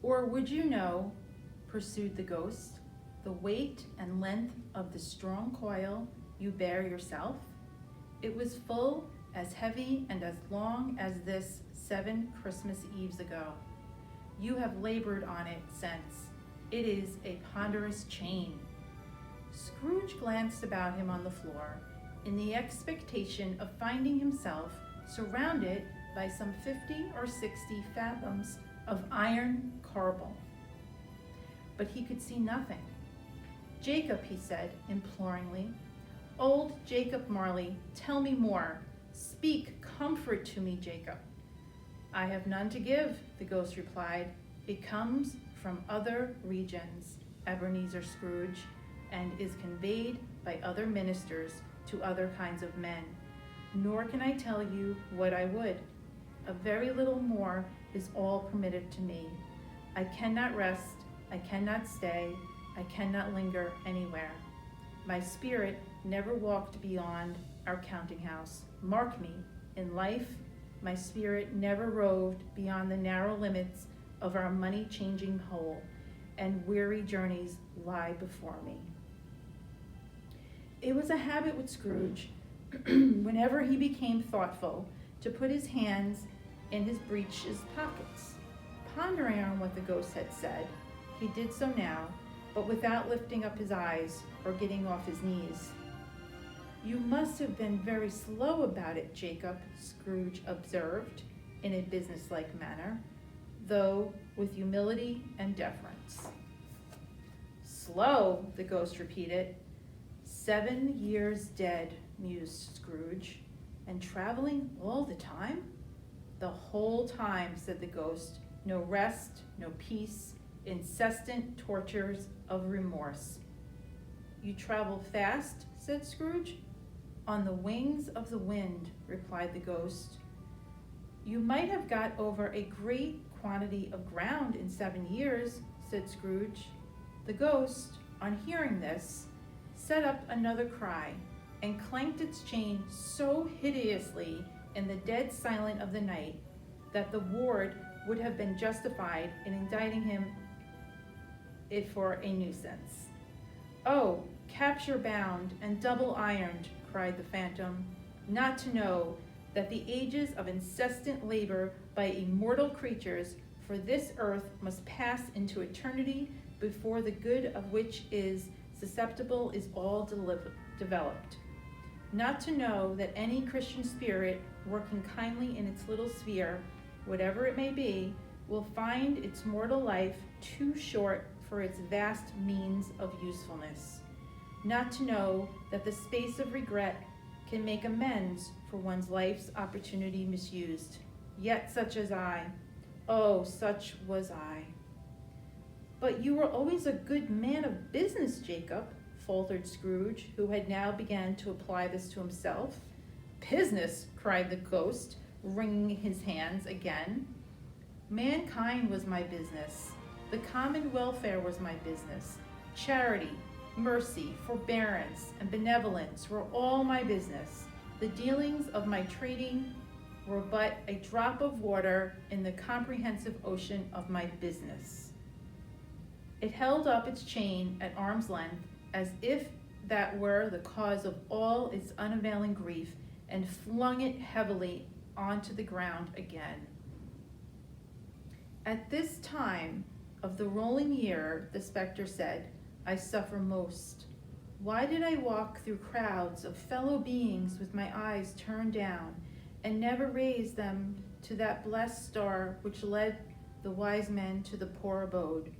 Or would you know, pursued the ghost, the weight and length of the strong coil you bear yourself? It was full, as heavy and as long as this 7 Christmas Eves ago. You have labored on it since. It is a ponderous chain. Scrooge glanced about him on the floor in the expectation of finding himself surrounded by some 50 or 60 fathoms of iron corbel. But he could see nothing. Jacob, he said imploringly, old Jacob Marley, tell me more. Speak comfort to me, Jacob. I have none to give, the ghost replied. It comes from other regions, Ebenezer Scrooge, and is conveyed by other ministers to other kinds of men. Nor can I tell you what I would. A very little more is all permitted to me. I cannot rest, I cannot stay, I cannot linger anywhere. My spirit never walked beyond our counting house. Mark me, in life, my spirit never roved beyond the narrow limits of our money-changing hole, and weary journeys lie before me. It was a habit with Scrooge, whenever he became thoughtful, to put his hands in his breeches pockets. Pondering on what the ghost had said, he did so now, but without lifting up his eyes or getting off his knees. You must have been very slow about it, Jacob, Scrooge observed in a businesslike manner, though with humility and deference. Slow, the ghost repeated. 7 years dead, mused Scrooge, and traveling all the time? The whole time, said the ghost. No rest, no peace, incessant tortures of remorse. You travel fast, said Scrooge. On the wings of the wind, replied the ghost. You might have got over a great quantity of ground in 7 years, said Scrooge. The ghost, on hearing this, set up another cry and clanked its chain so hideously in the dead silence of the night that the ward would have been justified in indicting him it for a nuisance. Oh, capture bound and double ironed, cried the phantom, not to know that the ages of incessant labor by immortal creatures for this earth must pass into eternity before the good of which is susceptible is all developed. Not to know that any Christian spirit working kindly in its little sphere, whatever it may be, will find its mortal life too short for its vast means of usefulness. Not to know that the space of regret can make amends for one's life's opportunity misused. Yet such as I, oh, such was I. But you were always a good man of business, Jacob, faltered Scrooge, who had now begun to apply this to himself. Business, cried the ghost, wringing his hands again. Mankind was my business. The common welfare was my business. Charity, mercy, forbearance, and benevolence were all my business. The dealings of my trading were but a drop of water in the comprehensive ocean of my business. It held up its chain at arm's length as if that were the cause of all its unavailing grief, and flung it heavily onto the ground again. At this time of the rolling year, the specter said, I suffer most. Why did I walk through crowds of fellow beings with my eyes turned down, and never raise them to that blessed star which led the wise men to the poor abode?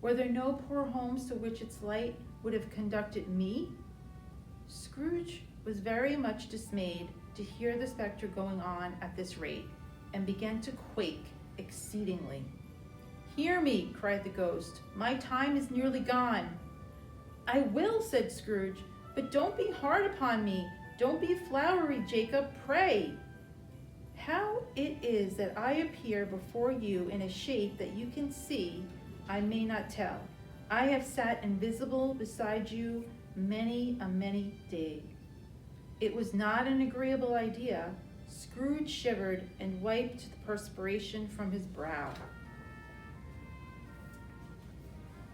Were there no poor homes to which its light would have conducted me? Scrooge was very much dismayed to hear the specter going on at this rate, and began to quake exceedingly. Hear me, cried the ghost. My time is nearly gone. I will, said Scrooge, but don't be hard upon me. Don't be flowery, Jacob, pray. How it is that I appear before you in a shape that you can see, I may not tell. I have sat invisible beside you many a day. It was not an agreeable idea. Scrooge shivered and wiped the perspiration from his brow.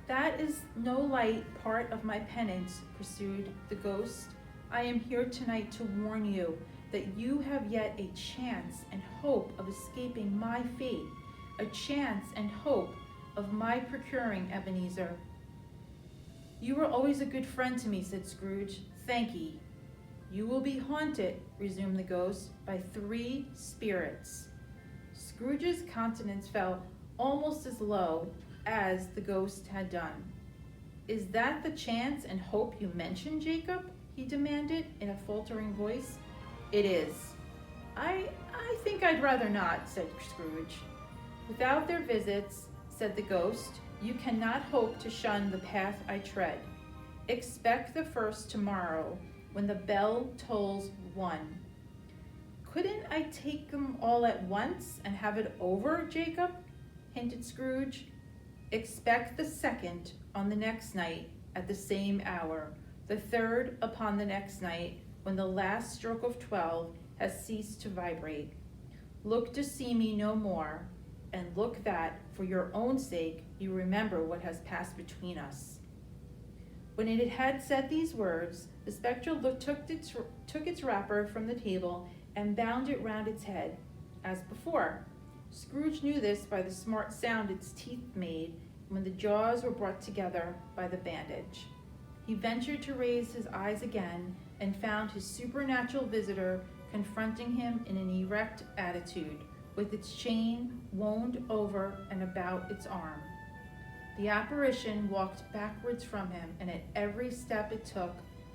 That is no light part of my penance, pursued the ghost. I am here tonight to warn you that you have yet a chance and hope of escaping my fate, a chance and hope of my procuring Ebenezer. You were always a good friend to me, said Scrooge. Thank ye. You will be haunted, resumed the ghost, by 3 spirits. Scrooge's countenance fell almost as low as the ghost had done. Is that the chance and hope you mentioned, Jacob? He demanded in a faltering voice. It is. I think I'd rather not, said Scrooge. Without their visits, said the ghost, you cannot hope to shun the path I tread. Expect the first tomorrow, when the bell tolls 1. Couldn't I take them all at once and have it over, Jacob? Hinted Scrooge. Expect the second on the next night at the same hour, the third upon the next night, when the last stroke of 12 has ceased to vibrate. Look to see me no more, and look that, for your own sake, you remember what has passed between us. When it had said these words, the spectre took its wrapper from the table and bound it round its head, as before. Scrooge knew this by the smart sound its teeth made when the jaws were brought together by the bandage. He ventured to raise his eyes again and found his supernatural visitor confronting him in an erect attitude, with its chain wound over and about its arm. The apparition walked backwards from him, and at every step it took,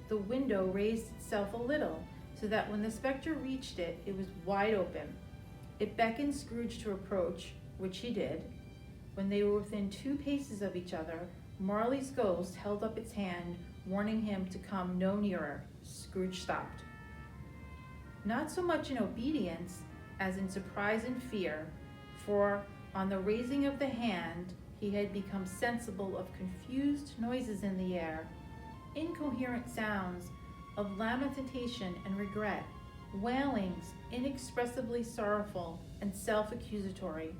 the window raised itself a little, so that when the spectre reached it, it was wide open. It beckoned Scrooge to approach, which he did. When they were within 2 paces of each other, Marley's ghost held up its hand, warning him to come no nearer. Scrooge stopped. Not so much in obedience as in surprise and fear, for on the raising of the hand, he had become sensible of confused noises in the air, incoherent sounds of lamentation and regret, wailings inexpressibly sorrowful and self-accusatory.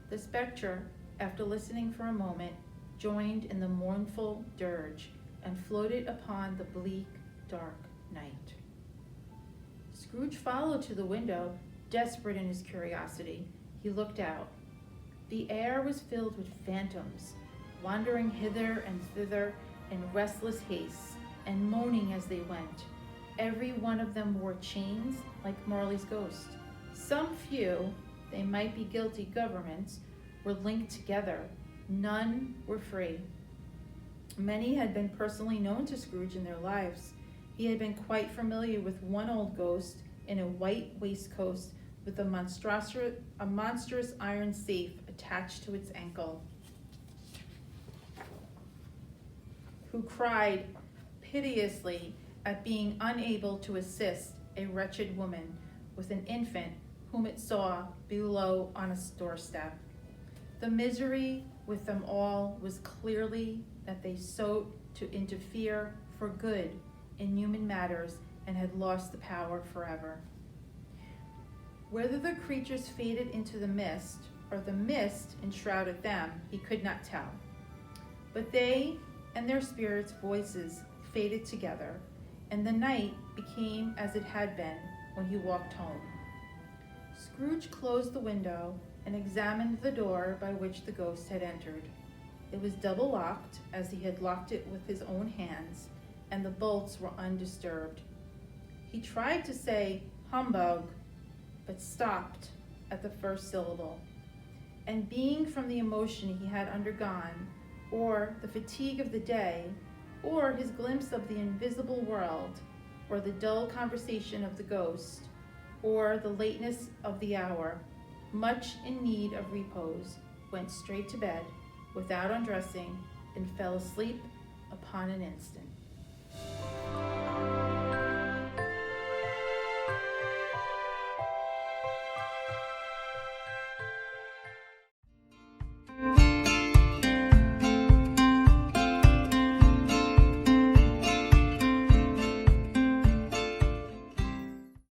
The spectre, after listening for a moment, joined in the mournful dirge and floated upon the bleak, dark night. Scrooge followed to the window, desperate in his curiosity. He looked out. The air was filled with phantoms, wandering hither and thither in restless haste, and moaning as they went. Every one of them wore chains like Marley's ghost. Some few, they might be guilty governments, were linked together. None were free. Many had been personally known to Scrooge in their lives. He had been quite familiar with one old ghost in a white waistcoat with a monstrous iron safe attached to its ankle, who cried piteously at being unable to assist a wretched woman with an infant whom it saw below on a doorstep. The misery with them all was clearly that they sought to interfere for good in human matters and had lost the power forever. Whether the creatures faded into the mist or the mist enshrouded them, he could not tell. But they and their spirits' voices faded together, and the night became as it had been when he walked home. Scrooge closed the window and examined the door by which the ghost had entered. It was double locked, as he had locked it with his own hands, and the bolts were undisturbed. He tried to say humbug, but stopped at the first syllable. And being from the emotion he had undergone, or the fatigue of the day, or his glimpse of the invisible world, or the dull conversation of the ghost, or the lateness of the hour, much in need of repose, went straight to bed without undressing, and fell asleep upon an instant.